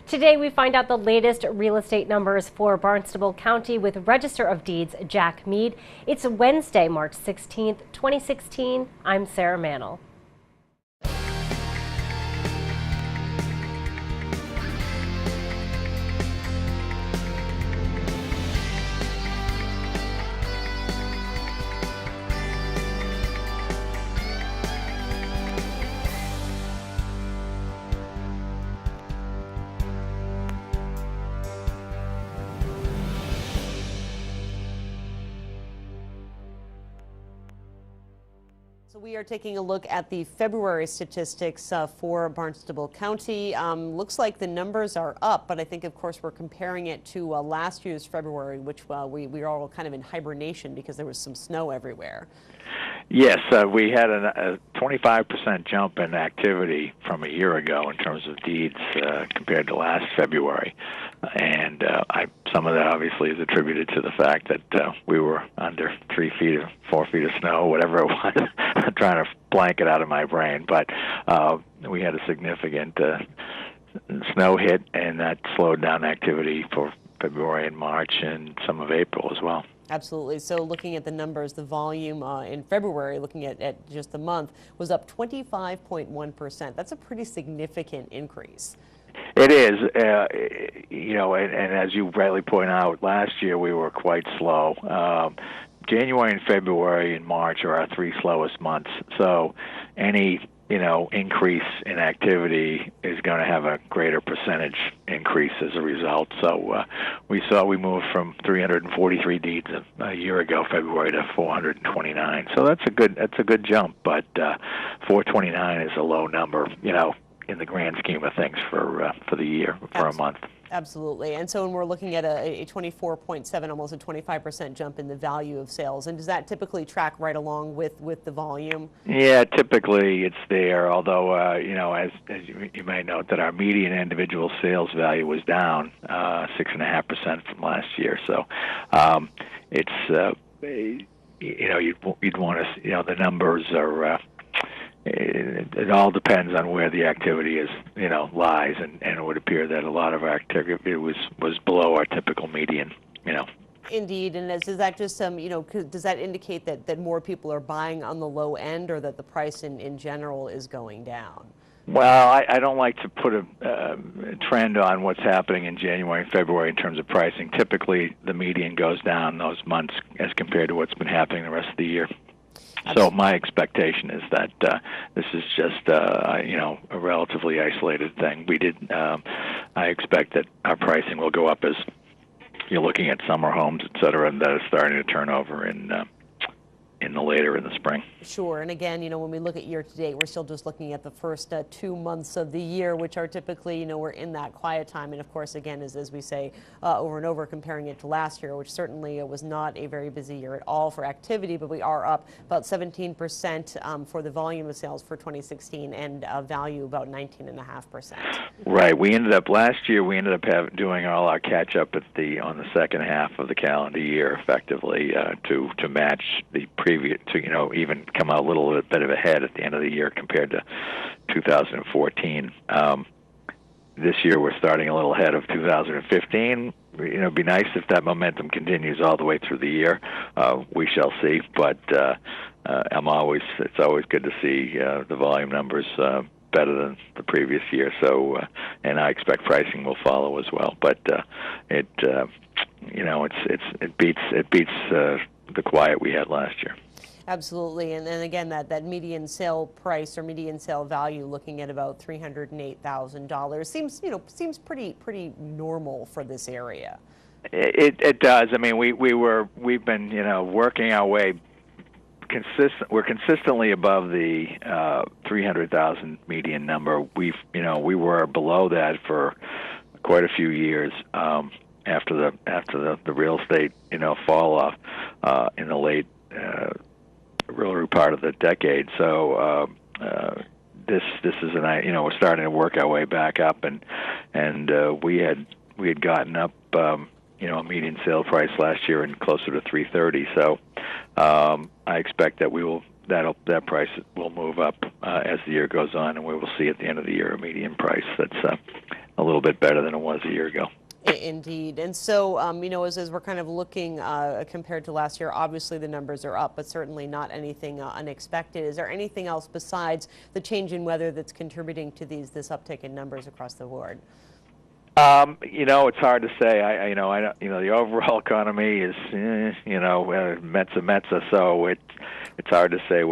Today we find out the latest real estate numbers for Barnstable County with Register of Deeds Jack Mead. It's Wednesday, March 16th, 2016. I'm Sarah Mantle. So we are taking a look at the February statistics for Barnstable County. Looks like the numbers are up, but I think, of course, we're comparing it to last year's February, which we were all kind of in hibernation because there was some snow everywhere. Yes, we had a 25% jump in activity from a year ago in terms of deeds compared to last February. And some of that obviously is attributed to the fact that we were under 3 feet or 4 feet of snow, whatever it was. I'm trying to blank it out of my brain. But we had a significant snow hit, and that slowed down activity for February and March and some of April as well. Absolutely. So looking at the numbers, the volume in February, looking at just the month, was up 25.1%. That's a pretty significant increase. It is, and as you rightly point out, last year we were quite slow. January and February and March are our 3 slowest months. So any increase in activity is going to have a greater percentage increase as a result. So we moved from 343 deeds a year ago, February, to 429. So that's a good jump, but 429 is a low number, in the grand scheme of things for the year, for a month. Absolutely. And so when we're looking at a 24.7, almost a 25% jump in the value of sales, and does that typically track right along with the volume? Yeah, typically it's there, although, as you may note, that our median individual sales value was down 6.5% from last year. So it's, you'd want to, the numbers are... It all depends on where the activity lies, and it would appear that a lot of our activity was below our typical median, Indeed, and does that just does that indicate that more people are buying on the low end, or that the price in general is going down? Well, I don't like to put a trend on what's happening in January and February in terms of pricing. Typically, the median goes down those months as compared to what's been happening the rest of the year. So my expectation is that this is just a relatively isolated thing. I expect that our pricing will go up as you're looking at summer homes, et cetera, and that is starting to turn over in later in the spring. Sure, and again, when we look at year to date, we're still just looking at the first 2 months of the year, which are typically, we're in that quiet time. And of course, again, as we say over and over, comparing it to last year, which certainly was not a very busy year at all for activity, but we are up about 17% for the volume of sales for 2016, and value about 19.5%. Right. Last year we ended up doing all our catch up on the second half of the calendar year, effectively to match the previous, to even come out a little bit of ahead at the end of the year compared to 2014. This year we're starting a little ahead of 2015. It'd be nice if that momentum continues all the way through the year. We shall see, but it's always good to see the volume numbers better than the previous year. So, and I expect pricing will follow as well. But it beats the quiet we had last year. Absolutely, and then again, that median sale price or median sale value, looking at about $308,000, seems pretty normal for this area. It does. I mean, we've been working our way we're consistently above the 300,000 median number. We were below that for quite a few years after the real estate fall off in the late early part of the decade. So this is we're starting to work our way back up, and we had gotten up a median sale price last year and closer to 330. So I expect that we will that price will move up as the year goes on, and we will see at the end of the year a median price that's a little bit better than it was a year ago. Indeed. And so, as we're kind of looking compared to last year, obviously the numbers are up, but certainly not anything unexpected. Is there anything else besides the change in weather that's contributing to this uptick in numbers across the board? It's hard to say. The overall economy is, Metza. So it's hard to say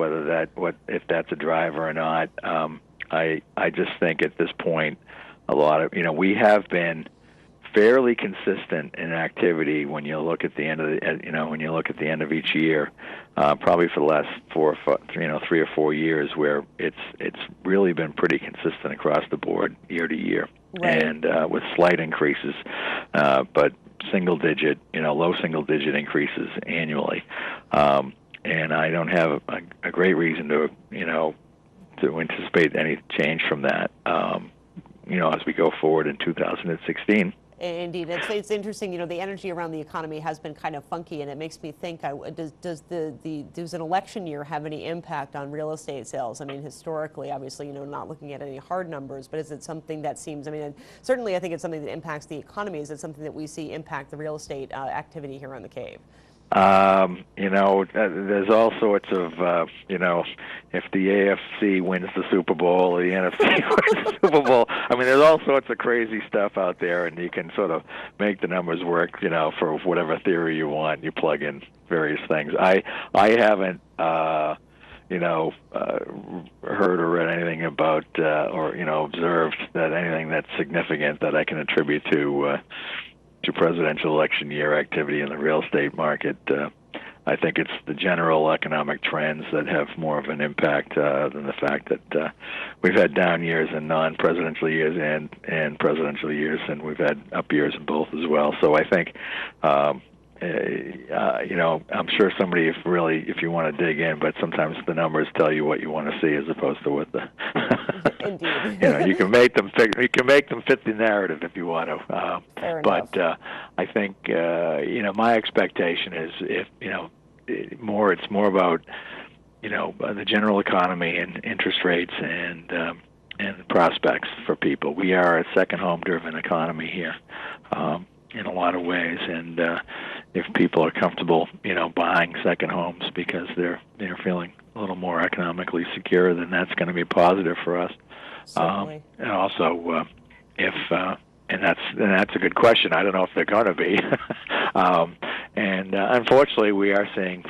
if that's a driver or not. I just think at this point, we have been fairly consistent in activity when you look at the end of each year, probably for the last 3 or 4 years, where it's really been pretty consistent across the board year to year. Right. And with slight increases, but low single digit increases annually. And I don't have a great reason to anticipate any change from that, as we go forward in 2016. Indeed. It's interesting, the energy around the economy has been kind of funky, and it makes me think, does an election year have any impact on real estate sales? I mean, historically, obviously, not looking at any hard numbers, but is it something that seems, certainly I think it's something that impacts the economy. Is it something that we see impact the real estate activity here on the Cave? There's all sorts of, if the AFC wins the Super Bowl or the NFC wins the Super Bowl, there's all sorts of crazy stuff out there, and you can sort of make the numbers work, for whatever theory you want. You plug in various things. I haven't, heard or read anything about, or observed that anything that's significant that I can attribute to presidential election year activity in the real estate market. I think it's the general economic trends that have more of an impact than the fact that we've had down years in non-presidential years and presidential years, and we've had up years in both as well. So I think, I'm sure somebody, if you want to dig in, but sometimes the numbers tell you what you want to see as opposed to what the. Indeed. You can make them fit the narrative if you want to. Fair enough. But I think my expectation is it's more about the general economy and interest rates and prospects for people. We are a second home driven economy here. In a lot of ways, and if people are comfortable, buying second homes because they're feeling a little more economically secure, then that's going to be positive for us. Certainly. And also, and that's a good question. I don't know if they're going to be. And unfortunately, we are seeing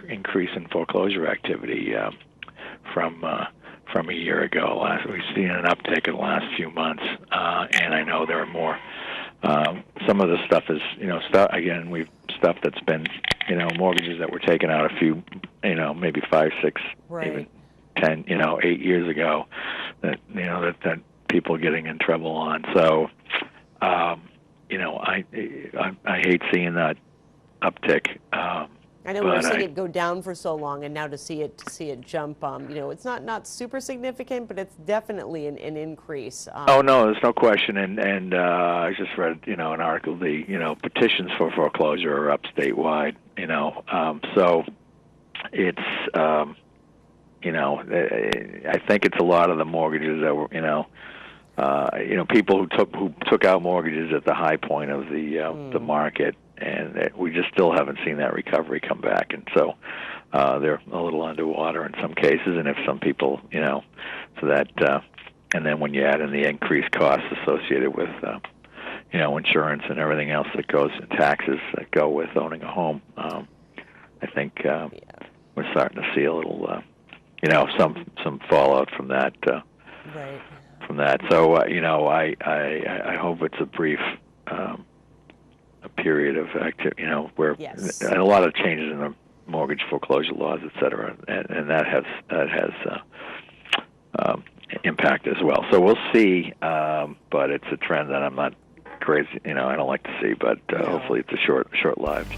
increase in foreclosure activity from a year ago. We've seen an uptick in the last few months, and I know there are more. Some of the stuff is, stuff that's been, mortgages that were taken out a few, maybe 5, 6, right. even 10, 8 years ago, that people getting in trouble on. So, I hate seeing that uptick. I know we're seeing it go down for so long, and now to see it jump, it's not super significant, but it's definitely an increase. Oh no, there's no question. And I just read an article. The petitions for foreclosure are up statewide. So it's I think it's a lot of the mortgages that were people who took out mortgages at the high point of the market. And we just still haven't seen that recovery come back, and so they're a little underwater in some cases. And if some people, so that, and then when you add in the increased costs associated with, insurance and everything else that goes, taxes that go with owning a home, I think we're starting to see a little, some fallout from that. Right. From that, so I hope it's a brief. A period of activity, where yes. And a lot of changes in the mortgage foreclosure laws, et cetera, and that has impact as well. So we'll see, but it's a trend that I'm not crazy. I don't like to see, but hopefully it's a short-lived.